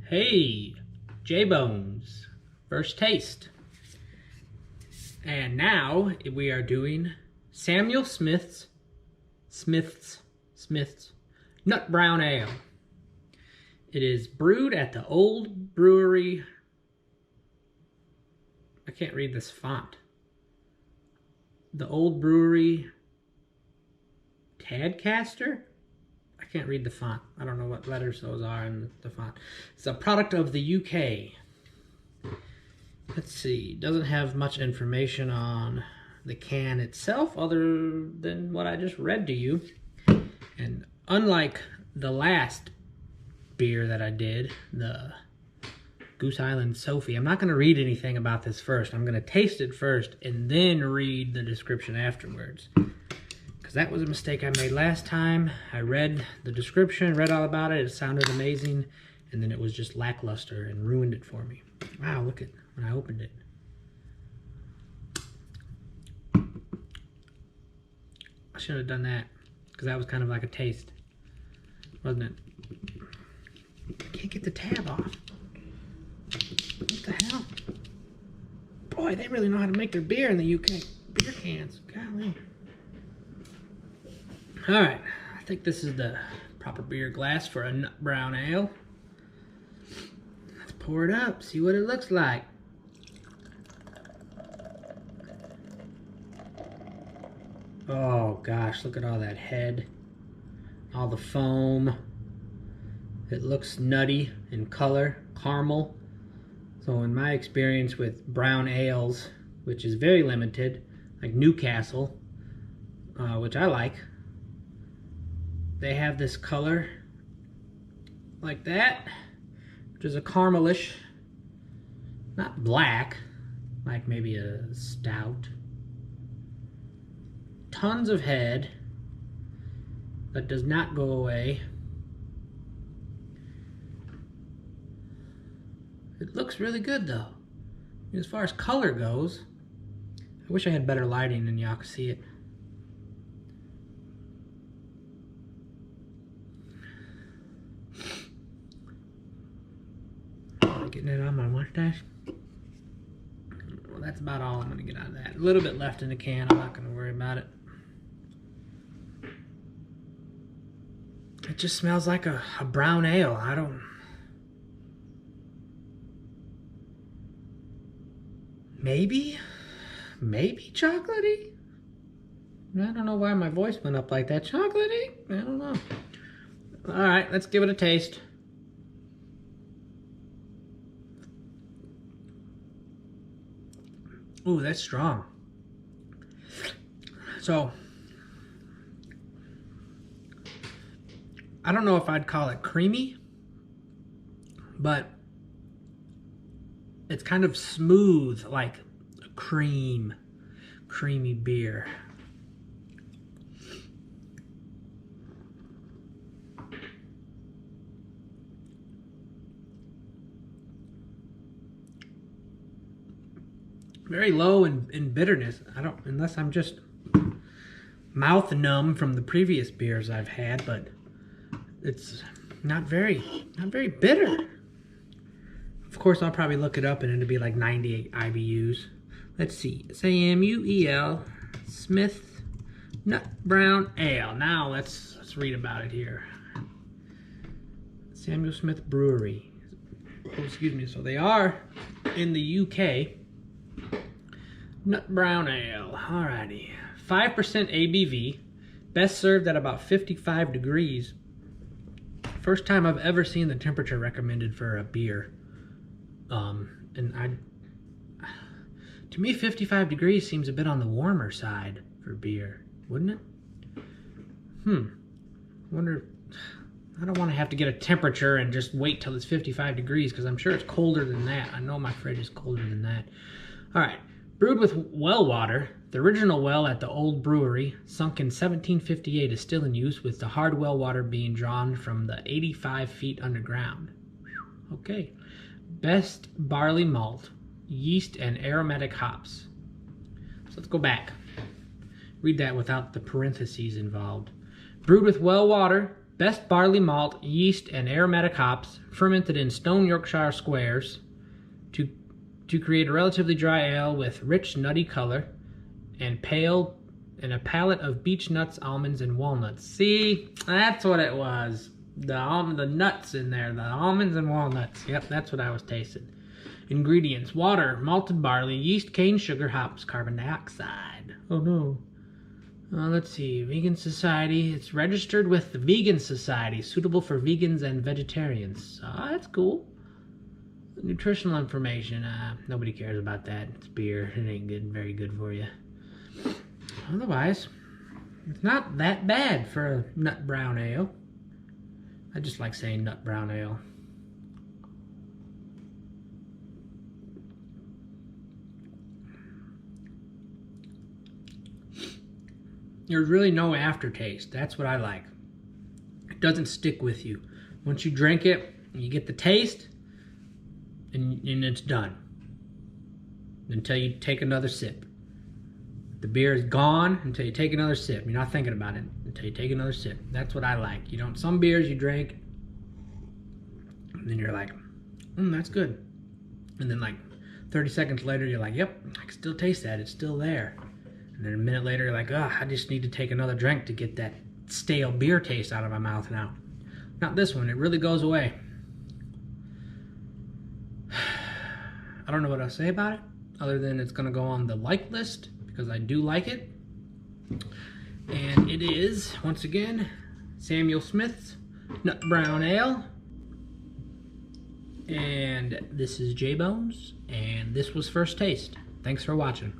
Hey, J-Bones, first taste. And now we are doing Samuel Smith's Nut Brown Ale. It is brewed at the Old Brewery. I can't read this font. The Old Brewery Tadcaster? I can't read the font. I don't know what letters those are in the font. It's a product of the UK. Let's see. Doesn't have much information on the can itself other than what I just read to you. And unlike the last beer that I did, the Goose Island Sophie, I'm not going to read anything about this first. I'm going to taste it first and then read the description afterwards. Because that was a mistake I made last time. I read the description, read all about it. It sounded amazing. And then it was just lackluster and ruined it for me. Wow, look at when I opened it. I should have done that. Because that was kind of like a taste. Wasn't it? I can't get the tab off. What the hell? Boy, they really know how to make their beer in the UK. Beer cans. Golly. Alright, I think this is the proper beer glass for a nut brown ale. Let's pour it up, see what it looks like. Oh gosh, look at all that head. All the foam. It looks nutty in color, caramel. So in my experience with brown ales, which is very limited, like Newcastle, which I like, they have this color like that, which is a caramelish, not black, like maybe a stout. Tons of head that does not go away. It looks really good though. As far as color goes, I wish I had better lighting and y'all could see it. Getting it on my mustache. Well, that's about all I'm going to get out of that. A little bit left in the can. I'm not going to worry about it. It just smells like a brown ale. I don't... Maybe chocolatey? I don't know why my voice went up like that. Chocolatey? I don't know. Alright, let's give it a taste. Ooh, that's strong. So, I don't know if I'd call it creamy, but it's kind of smooth, like a creamy beer. Very low in bitterness. I don't, unless I'm just mouth numb from the previous beers I've had, but it's not very bitter. Of course, I'll probably look it up and it'll be like 98 IBUs. Let's see. Samuel Smith Nut Brown Ale. Now let's read about it here. Samuel Smith Brewery. Oh, excuse me. So they are in the UK. Nut Brown Ale. Alrighty. 5% ABV. Best served at about 55 degrees. First time I've ever seen the temperature recommended for a beer. To me, 55 degrees seems a bit on the warmer side for beer, wouldn't it? Wonder, I don't want to have to get a temperature and just wait till it's 55 degrees because I'm sure it's colder than that. I know my fridge is colder than that. All right, brewed with well water. The original well at the Old Brewery, sunk in 1758, is still in use, with the hard well water being drawn from the 85 feet underground. Whew. Okay. Best barley malt, yeast, and aromatic hops. So let's go back. Read that without the parentheses involved. Brewed with well water, Best barley malt, yeast, and aromatic hops fermented in stone Yorkshire squares to create a relatively dry ale with rich nutty color and a palate of beech nuts, almonds, and walnuts. See, that's what it was. The nuts in there, the almonds and walnuts. Yep, that's what I was tasting. Ingredients: water, malted barley, yeast, cane sugar, hops, carbon dioxide. Oh no. Let's see, Vegan Society. It's registered with the Vegan Society, suitable for vegans and vegetarians. That's cool. Nutritional information. Nobody cares about that. It's beer. It ain't very good for you. Otherwise, it's not that bad for a nut brown ale. I just like saying nut brown ale. There's really no aftertaste. That's what I like. It doesn't stick with you. Once you drink it, you get the taste, and it's done. Until you take another sip. The beer is gone until you take another sip. You're not thinking about it until you take another sip. That's what I like. You don't. Some beers you drink, and then you're like, that's good. And then like 30 seconds later, you're like, yep, I can still taste that. It's still there. And then a minute later, you're like, I just need to take another drink to get that stale beer taste out of my mouth now. Not this one. It really goes away. I don't know what I'll say about it, other than it's going to go on the like list, because I do like it. And it is, once again, Samuel Smith's Nut Brown Ale. And this is J-Bones, and this was First Taste. Thanks for watching.